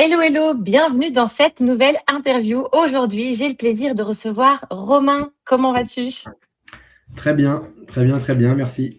Hello, hello, bienvenue dans cette nouvelle interview. Aujourd'hui, j'ai le plaisir de recevoir Romain. Comment vas-tu? Très bien, très bien, très bien, merci.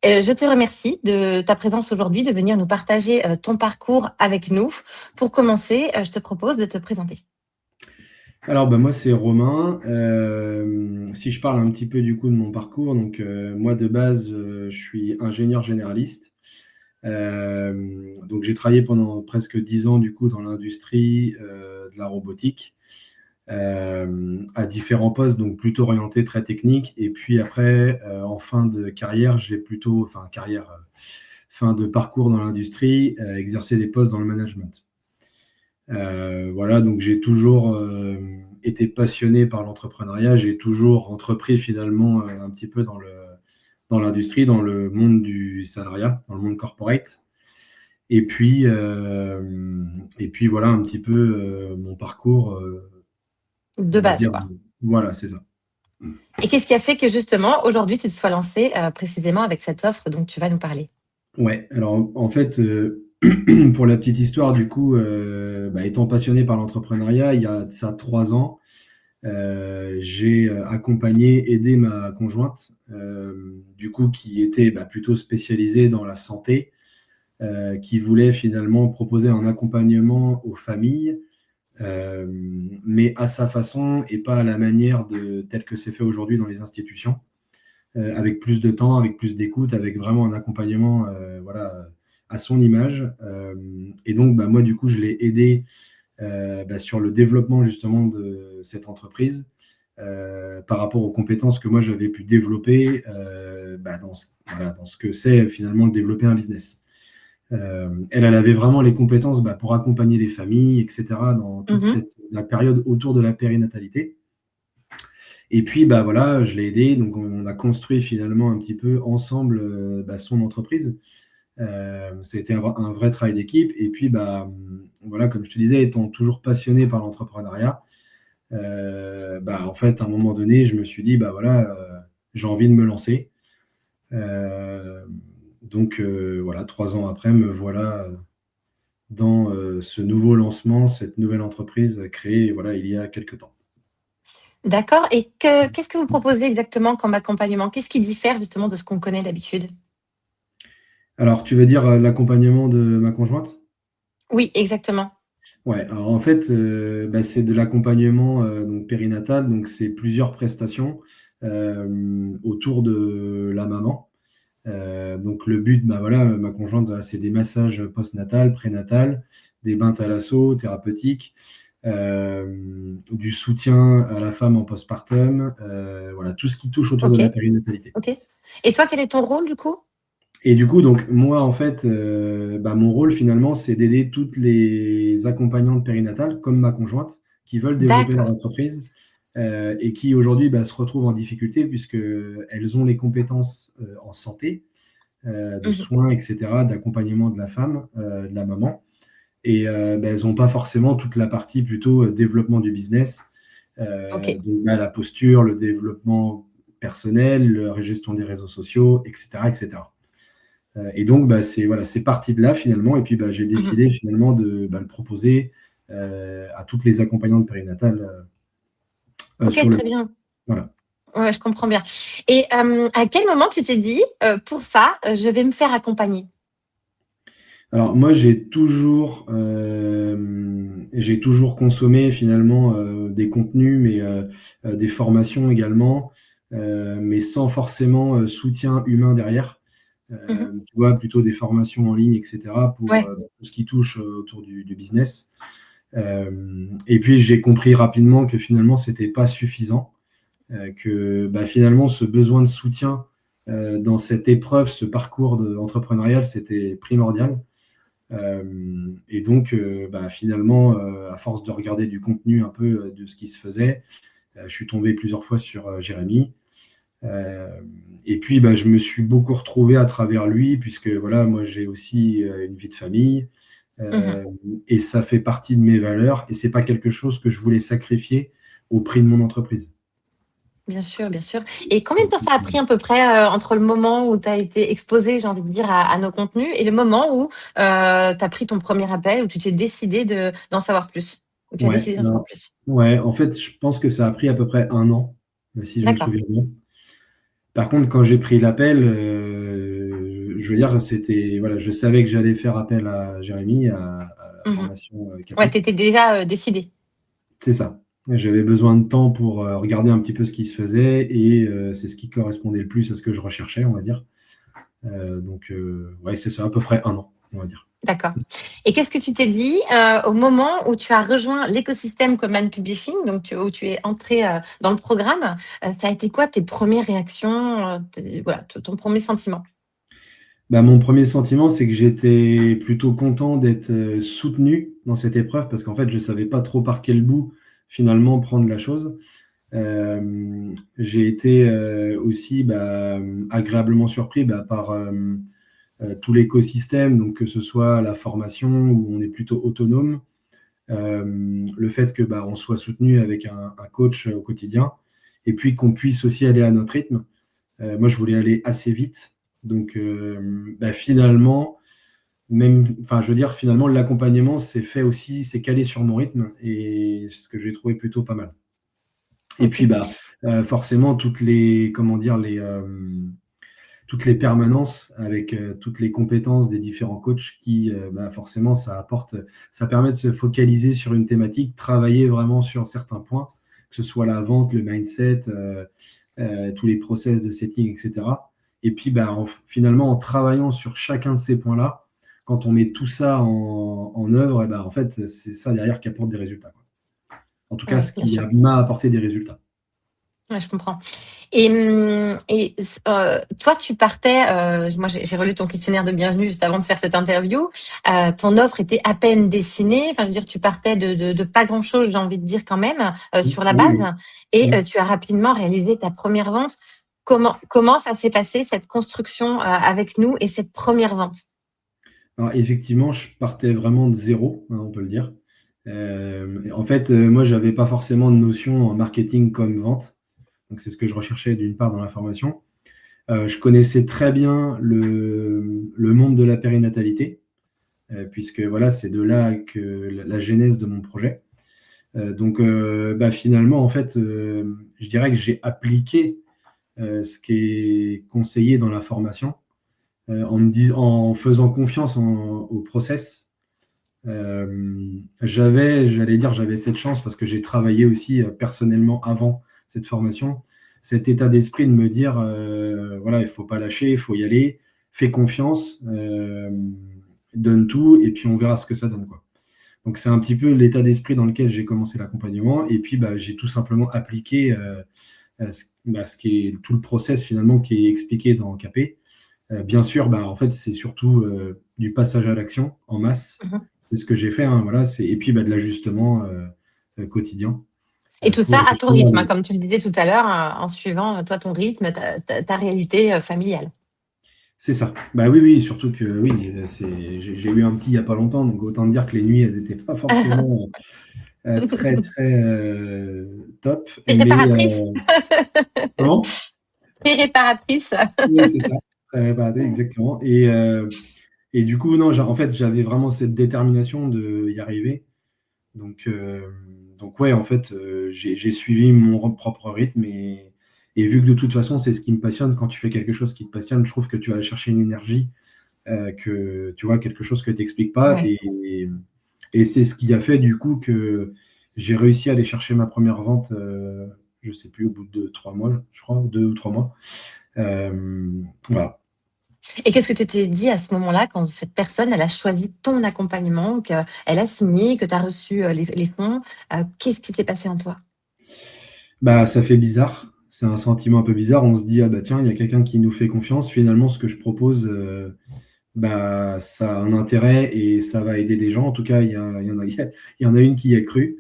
Je te remercie de ta présence aujourd'hui, de venir nous partager ton parcours avec nous. Pour commencer, je te propose de te présenter. Alors, moi, c'est Romain. Si je parle un petit peu du coup de mon parcours, donc moi de base, je suis ingénieur généraliste. Donc, j'ai travaillé pendant presque 10 ans du coup dans l'industrie de la robotique à différents postes, donc plutôt orientés très techniques. Et puis après, en fin de carrière, j'ai plutôt, enfin carrière, fin de parcours dans l'industrie, exercé des postes dans le management. Voilà, donc j'ai toujours été passionné par l'entrepreneuriat. J'ai toujours entrepris finalement un petit peu dans l'industrie, dans le monde du salariat, dans le monde corporate. Et puis voilà un petit peu mon parcours, De on va base, dire. quoi. Voilà, c'est ça. Et qu'est-ce qui a fait que justement, aujourd'hui, tu te sois lancé précisément avec cette offre dont tu vas nous parler? Ouais, alors en fait, pour la petite histoire, du coup, étant passionné par l'entrepreneuriat, il y a de ça 3 ans, j'ai accompagné, aidé ma conjointe, du coup, qui était plutôt spécialisée dans la santé, qui voulait finalement proposer un accompagnement aux familles, euh, mais à sa façon et pas à la manière tel que c'est fait aujourd'hui dans les institutions, avec plus de temps, avec plus d'écoute, avec vraiment un accompagnement, voilà, à son image. Et donc, moi, du coup, je l'ai aidé sur le développement justement de cette entreprise par rapport aux compétences que moi j'avais pu développer dans ce que c'est finalement de développer un business. Elle avait vraiment les compétences pour accompagner les familles, etc., dans toute Mhm. la période autour de la périnatalité. Et puis, voilà, je l'ai aidé. Donc, on a construit finalement un petit peu ensemble son entreprise. C'était un vrai travail d'équipe. Et puis, voilà, comme je te disais, étant toujours passionné par l'entrepreneuriat, en fait, à un moment donné, je me suis dit, voilà, j'ai envie de me lancer. Euh, donc, voilà, 3 ans après, me voilà dans ce nouveau lancement, cette nouvelle entreprise créée, voilà, il y a quelques temps. D'accord. Et qu'est-ce que vous proposez exactement comme accompagnement? Qu'est-ce qui diffère justement de ce qu'on connaît d'habitude? Alors, tu veux dire l'accompagnement de ma conjointe? Oui, exactement. Ouais, alors en fait, c'est de l'accompagnement donc périnatal, donc c'est plusieurs prestations autour de la maman. Donc le but, voilà, ma conjointe, voilà, c'est des massages post-natal, prénatal, des bains thalasso, thérapeutiques, du soutien à la femme en postpartum, voilà, tout ce qui touche autour de Ok, la périnatalité. ok. Et toi, quel est ton rôle du coup? Et du coup, donc moi, en fait, mon rôle finalement, c'est d'aider toutes les accompagnantes périnatales, comme ma conjointe, qui veulent développer leur D'accord. entreprise et qui aujourd'hui se retrouvent en difficulté puisqu'elles ont les compétences en santé, de Mhm. soins, etc., d'accompagnement de la femme, de la maman. Et elles n'ont pas forcément toute la partie plutôt développement du business, Ok. donc la posture, le développement personnel, la gestion des réseaux sociaux, etc., etc. Et donc, c'est parti de là finalement. Et puis, j'ai Mhm. décidé finalement de le proposer à toutes les accompagnantes périnatales Ok, sur le très bien. voilà. Ouais, je comprends bien. Et à quel moment tu t'es dit, pour ça, je vais me faire accompagner? Alors moi, j'ai toujours consommé finalement des contenus, mais des formations également, mais sans forcément soutien humain derrière. Mhm. Tu vois, plutôt des formations en ligne, etc., pour Ouais. tout ce qui touche autour du business. Et puis j'ai compris rapidement que finalement, c'était pas suffisant, que finalement, ce besoin de soutien dans cette épreuve, ce parcours entrepreneurial, c'était primordial. Et donc, finalement, à force de regarder du contenu un peu de ce qui se faisait, je suis tombé plusieurs fois sur Jérémy. Euh, et puis, je me suis beaucoup retrouvé à travers lui, puisque voilà, moi, j'ai aussi une vie de famille, Mhm. euh, et ça fait partie de mes valeurs, et c'est pas quelque chose que je voulais sacrifier au prix de mon entreprise. Bien sûr, bien sûr. Et combien de temps ça a pris à peu près entre le moment où tu as été exposé, j'ai envie de dire, à nos contenus et le moment où tu as pris ton premier appel, où tu t'es décidé d'en savoir plus, où tu as Ouais, décidé d'en savoir non, plus? ouais, en fait, je pense que ça a pris à peu près un an, si je me D'accord. souviens bien. Par contre, quand j'ai pris l'appel, je veux dire, c'était, voilà, je savais que j'allais faire appel à Jérémy, à la Mhm. formation Ouais, KP. tu étais déjà décidé. C'est ça. J'avais besoin de temps pour regarder un petit peu ce qui se faisait et c'est ce qui correspondait le plus à ce que je recherchais, on va dire. Ouais, c'est ça, à peu près un an, on va dire. D'accord. Et qu'est-ce que tu t'es dit au moment où tu as rejoint l'écosystème Command Publishing, donc où tu es entré dans le programme, ça a été quoi tes premières réactions, voilà, ton premier sentiment? Bah, mon premier sentiment, c'est que j'étais plutôt content d'être soutenu dans cette épreuve parce qu'en fait, je ne savais pas trop par quel bout finalement prendre la chose. J'ai été aussi agréablement surpris par tout l'écosystème, donc que ce soit la formation où on est plutôt autonome, le fait que on soit soutenu avec un coach au quotidien, et puis qu'on puisse aussi aller à notre rythme. Moi, je voulais aller assez vite, donc finalement, enfin, je veux dire, finalement, l'accompagnement s'est fait aussi, c'est calé sur mon rythme, et c'est ce que j'ai trouvé plutôt pas mal. Et Ok. puis, forcément, comment dire, toutes les permanences avec toutes les compétences des différents coachs qui, forcément, ça permet de se focaliser sur une thématique, travailler vraiment sur certains points, que ce soit la vente, le mindset, tous les process de setting, etc. Et puis, finalement, en travaillant sur chacun de ces points-là, quand on met tout ça en œuvre, en fait, c'est ça derrière qui apporte des résultats, quoi. En tout cas, Oui, ce bien qui sûr. m'a apporté des résultats. Ouais, je comprends. Toi, tu partais, moi j'ai relu ton questionnaire de bienvenue juste avant de faire cette interview. Ton offre était à peine dessinée. Enfin, je veux dire, tu partais de pas grand-chose, j'ai envie de dire quand même, Oui, sur la base. oui. Et Oui. tu as rapidement réalisé ta première vente. Comment ça s'est passé, cette construction avec nous et cette première vente? Alors, effectivement, je partais vraiment de zéro, hein, on peut le dire. En fait, moi, j'avais pas forcément de notion en marketing comme vente. Donc, c'est ce que je recherchais d'une part dans la formation. Je connaissais très bien le monde de la périnatalité, puisque voilà, c'est de là que la genèse de mon projet. Finalement, en fait, je dirais que j'ai appliqué ce qui est conseillé dans la formation en faisant confiance au process. J'allais dire, j'avais cette chance parce que j'ai travaillé aussi personnellement avant cette formation, cet état d'esprit de me dire, voilà, il faut pas lâcher, il faut y aller, fais confiance, donne tout, et puis on verra ce que ça donne, quoi. Donc c'est un petit peu l'état d'esprit dans lequel j'ai commencé l'accompagnement, et puis j'ai tout simplement appliqué ce qui est tout le process finalement qui est expliqué dans KP. Bien sûr, en fait, c'est surtout du passage à l'action en masse. Mhm. C'est ce que j'ai fait, hein, voilà, et puis de l'ajustement quotidien Et tout ça pour à ton justement rythme, hein, comme tu le disais tout à l'heure, en suivant toi ton rythme, ta réalité familiale. C'est ça. Bah oui, oui, surtout que oui, j'ai eu un petit il n'y a pas longtemps, donc autant dire que les nuits, elles n'étaient pas forcément très, très top. Très Mais réparatrice. comment? Très réparatrice. Oui, c'est ça. Exactement. Et du coup, non, en fait, j'avais vraiment cette détermination de y arriver. Donc, euh, donc ouais, en fait, j'ai suivi mon propre rythme et vu que de toute façon, c'est ce qui me passionne, quand tu fais quelque chose qui te passionne, je trouve que tu vas chercher une énergie, que tu vois, quelque chose que tu n'expliques pas. Ouais. Et c'est ce qui a fait du coup que j'ai réussi à aller chercher ma première vente, je sais plus, au bout de 3 mois, je crois, 2 ou 3 mois. Voilà. Et qu'est-ce que tu t'es dit à ce moment-là quand cette personne, elle a choisi ton accompagnement, qu'elle a signé, que tu as reçu les fonds? Qu'est-ce qui s'est passé en toi? Ça fait bizarre. C'est un sentiment un peu bizarre. On se dit, ah bah tiens, il y a quelqu'un qui nous fait confiance. Finalement, ce que je propose, ça a un intérêt et ça va aider des gens. En tout cas, il y en a une qui y a cru.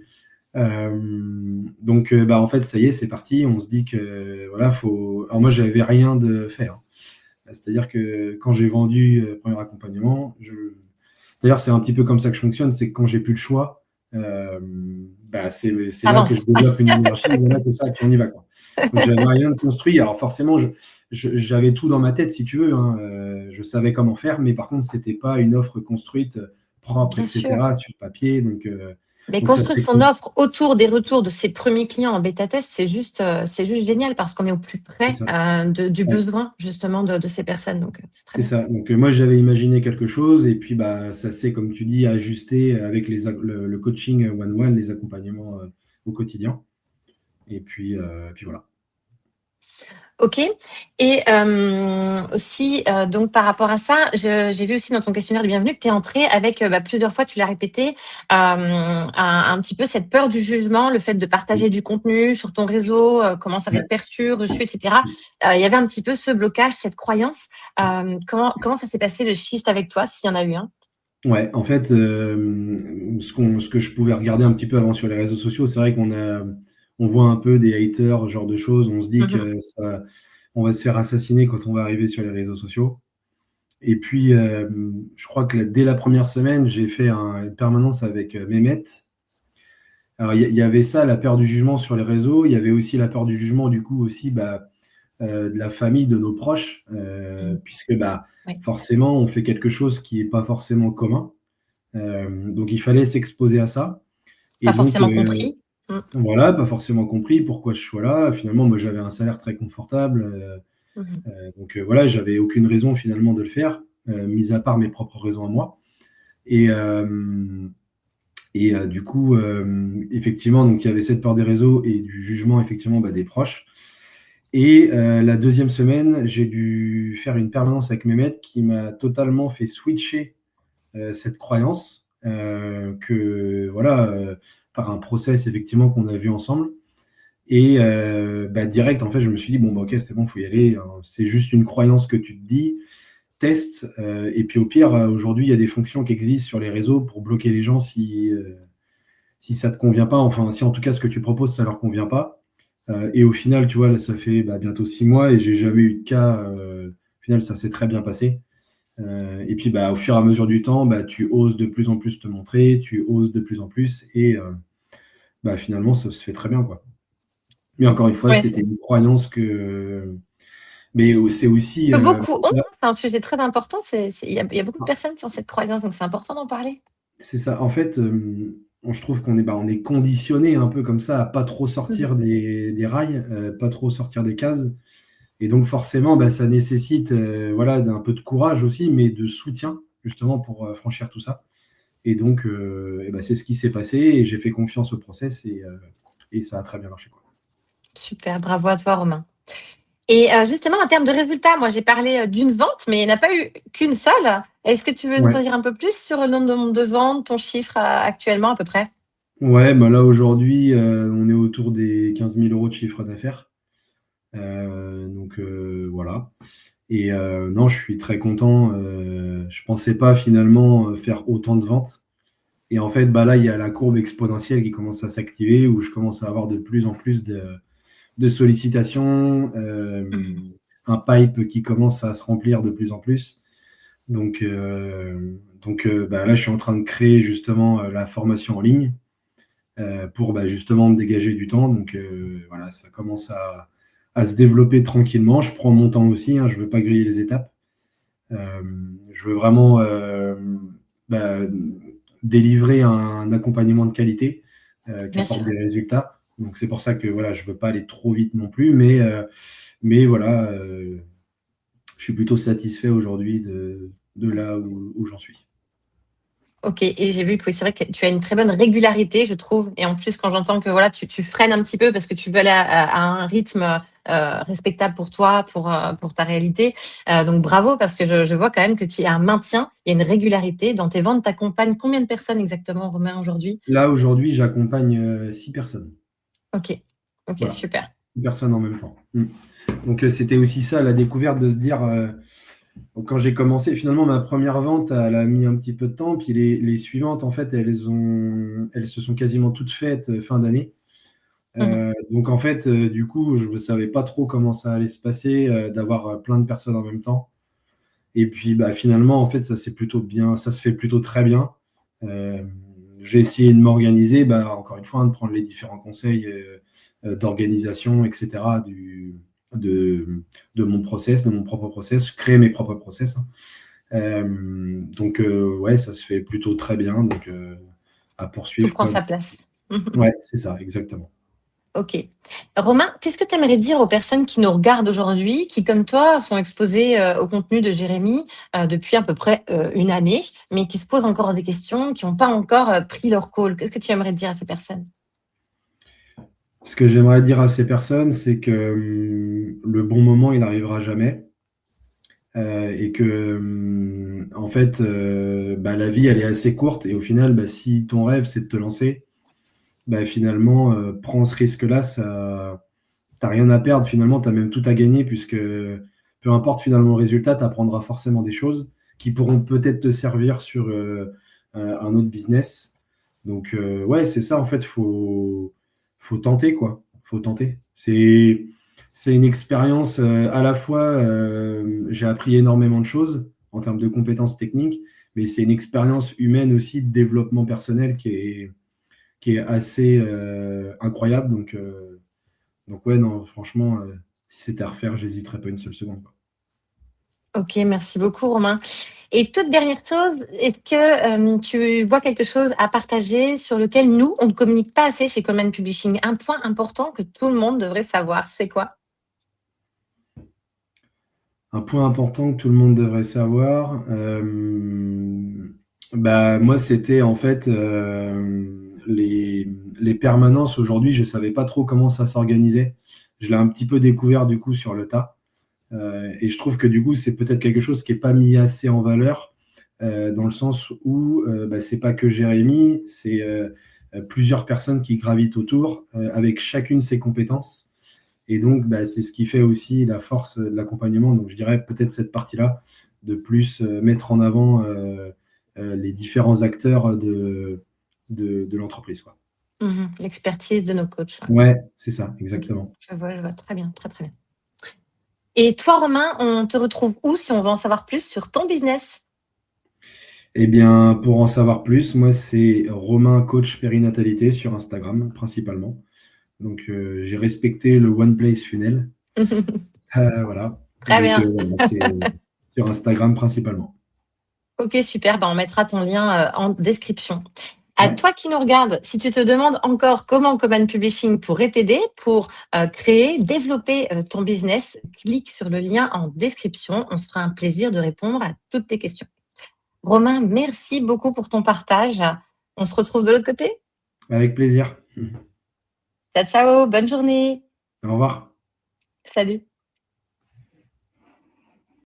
En fait, ça y est, c'est parti. On se dit que voilà, faut. Alors moi, j'avais rien de fait, hein. C'est-à-dire que quand j'ai vendu le premier accompagnement, d'ailleurs, c'est un petit peu comme ça que je fonctionne, c'est que quand j'ai plus le choix, c'est là que Avance. je développe une énergie. Voilà, c'est ça, et puis on y va, quoi. Donc, j'avais rien de construit. Alors, forcément, j'avais tout dans ma tête, si tu veux, hein. Je savais comment faire, mais par contre, c'était pas une offre construite, propre, Bien sûr. etc., sur papier. Mais Donc ça construire s'est son offre autour des retours de ses premiers clients en bêta test, c'est juste génial parce qu'on est au plus c'est près ça. du Ouais, besoin justement de ces personnes. Donc, c'est très c'est bien. ça. Donc, moi, j'avais imaginé quelque chose, et puis ça s'est, comme tu dis, ajusté avec le coaching one-one, les accompagnements au quotidien. Et puis voilà. Ok. Et aussi, donc par rapport à ça, j'ai vu aussi dans ton questionnaire de bienvenue que tu es entré avec plusieurs fois, tu l'as répété, un petit peu cette peur du jugement, le fait de partager du contenu sur ton réseau, comment ça va être Ouais. perçu, reçu, etc. Il y avait un petit peu ce blocage, cette croyance. Comment ça s'est passé le shift avec toi, s'il y en a eu un? Ouais, en fait, ce que je pouvais regarder un petit peu avant sur les réseaux sociaux, c'est vrai on voit un peu des haters, ce genre de choses. On se dit Mhm. que on va se faire assassiner quand on va arriver sur les réseaux sociaux. Et puis, je crois que dès la première semaine, j'ai fait une permanence avec Mehmet. Alors, il y avait ça, la peur du jugement sur les réseaux. Il y avait aussi la peur du jugement, du coup, aussi, de la famille, de nos proches, Mhm. puisque Oui, forcément, on fait quelque chose qui n'est pas forcément commun. Donc il fallait s'exposer à ça. Et pas donc forcément compris. Mhm. voilà, pas forcément compris pourquoi je sois là. Finalement, moi j'avais un salaire très confortable. Mhm. Voilà, j'avais aucune raison finalement de le faire, mis à part mes propres raisons à moi. Et, du coup, effectivement, donc il y avait cette peur des réseaux et du jugement effectivement des proches. Et la deuxième semaine, j'ai dû faire une permanence avec Mehmet qui m'a totalement fait switcher cette croyance que, voilà, par un process effectivement qu'on a vu ensemble. Et direct, en fait, je me suis dit, bon, ok, c'est bon, il faut y aller, hein. C'est juste une croyance que tu te dis, teste. Et puis au pire, aujourd'hui, il y a des fonctions qui existent sur les réseaux pour bloquer les gens si ça ne te convient pas. Enfin, si en tout cas ce que tu proposes, ça ne leur convient pas. Et au final, tu vois, là, ça fait bientôt 6 mois et j'ai jamais eu de cas. Au final, ça s'est très bien passé. Et puis, au fur et à mesure du temps, tu oses de plus en plus te montrer, tu oses de plus en plus, et finalement, ça se fait très bien, quoi. Mais encore une fois, Ouais, c'était une croyance que. Mais c'est aussi. que beaucoup ont, hein, c'est un sujet très important. Il y a beaucoup de personnes qui ont cette croyance, donc c'est important d'en parler. C'est ça. En fait, je trouve on est conditionné un peu comme ça à pas trop Mhm. sortir des rails, pas trop sortir des cases. Et donc, forcément, ça nécessite voilà, d'un peu de courage aussi, mais de soutien, justement, pour franchir tout ça. Et donc, c'est ce qui s'est passé, et j'ai fait confiance au process, et ça a très bien marché, quoi. Super, bravo à toi, Romain. Et justement, en termes de résultats, moi j'ai parlé d'une vente, mais il n'y en a pas eu qu'une seule. Est-ce que tu veux nous en Ouais, dire un peu plus sur le nombre de ventes, ton chiffre actuellement à peu près? ouais, là aujourd'hui, on est autour des 15 000 euros de chiffre d'affaires. Voilà. Et non, je suis très content. Je pensais pas finalement faire autant de ventes. Et en fait, là, il y a la courbe exponentielle qui commence à s'activer, où je commence à avoir de plus en plus de sollicitations, Mhm. un pipe qui commence à se remplir de plus en plus. Là, je suis en train de créer justement la formation en ligne pour justement me dégager du temps. Donc voilà, ça commence à se développer tranquillement. Je prends mon temps aussi, hein, je ne veux pas griller les étapes. Euh, je veux vraiment bah, délivrer un accompagnement de qualité qui Bien apporte sûr. des résultats. Donc c'est pour ça que voilà, je ne veux pas aller trop vite non plus, mais voilà, je suis plutôt satisfait aujourd'hui de là où j'en suis. Ok, et j'ai vu que oui, c'est vrai que tu as une très bonne régularité, je trouve. Et en plus, quand j'entends que voilà, tu freines un petit peu parce que tu veux aller à un rythme respectable pour toi, pour ta réalité. Donc bravo, parce que je vois quand même que tu as un maintien, il y a une régularité dans tes ventes. Tu accompagnes combien de personnes exactement, Romain, aujourd'hui? Là, aujourd'hui, j'accompagne 6 personnes. Ok, ok, Voilà, super. 6 personnes en même temps. Donc, c'était aussi ça, la découverte de se dire, quand j'ai commencé, finalement, ma première vente, elle a mis un petit peu de temps. Puis les suivantes, en fait, elles se sont quasiment toutes faites fin d'année. Mhm. Donc, en fait, du coup, je ne savais pas trop comment ça allait se passer, d'avoir plein de personnes en même temps. Et puis, finalement, en fait, ça se fait plutôt très bien. Euh, j'ai essayé de m'organiser, encore une fois, de prendre les différents conseils d'organisation, etc., de, de mon process, de mon propre process. Je crée mes propres process, hein. Donc, ouais, ça se fait plutôt très bien. Donc, à Tout poursuivre, prend quoi. sa place. Ouais, c'est ça, exactement. Ok. Romain, qu'est-ce que tu aimerais dire aux personnes qui nous regardent aujourd'hui, qui, comme toi, sont exposées au contenu de Jérémy depuis à peu près une année, mais qui se posent encore des questions, qui n'ont pas encore pris leur call? Qu'est-ce que tu aimerais dire à ces personnes? Ce que j'aimerais dire à ces personnes, c'est que le bon moment, il n'arrivera jamais. Et que, en fait, la vie, elle est assez courte. Et au final, si ton rêve, c'est de te lancer, finalement, prends ce risque-là. Ça, t'as rien à perdre. Finalement, tu as même tout à gagner, puisque peu importe finalement le résultat, tu apprendras forcément des choses qui pourront peut-être te servir sur un autre business. Donc, ouais, c'est ça, en fait, faut tenter, quoi. Faut tenter. C'est une expérience à la fois, j'ai appris énormément de choses en termes de compétences techniques, mais c'est une expérience humaine aussi de développement personnel qui est assez incroyable. Donc ouais, non, franchement, si c'était à refaire, j'hésiterais pas une seule seconde, quoi. Ok, merci beaucoup, Romain. Et toute dernière chose, est-ce que tu vois quelque chose à partager sur lequel nous, on ne communique pas assez chez Coleman Publishing? Un point important que tout le monde devrait savoir, c'est quoi? Un point important que tout le monde devrait savoir, moi, c'était en fait les permanences. Aujourd'hui, je savais pas trop comment ça s'organisait. Je l'ai un petit peu découvert du coup sur le tas. Et je trouve que du coup, c'est peut-être quelque chose qui n'est pas mis assez en valeur, dans le sens où c'est pas que Jérémy, c'est plusieurs personnes qui gravitent autour, avec chacune ses compétences. Et donc, c'est ce qui fait aussi la force de l'accompagnement. Donc, je dirais peut-être cette partie-là, de plus mettre en avant les différents acteurs de l'entreprise, quoi. L'expertise de nos coachs. Ouais. Ouais, c'est ça, Ok, exactement. je vois très bien, très très bien. Et toi, Romain, on te retrouve où si on veut en savoir plus sur ton business? Eh bien, pour en savoir plus, moi, c'est Romain Coach Périnatalité sur Instagram, principalement. Donc, j'ai respecté le One Place Funnel. Voilà. Très Donc, bien. voilà, c'est sur Instagram principalement. Ok, super. Ben, on mettra ton lien en description. À Ouais. toi qui nous regardes, si tu te demandes encore comment Command Publishing pourrait t'aider pour créer, développer ton business, clique sur le lien en description. On se fera un plaisir de répondre à toutes tes questions. Romain, merci beaucoup pour ton partage. On se retrouve de l'autre côté. Avec plaisir. Ciao, ciao. Bonne journée. Au revoir. Salut.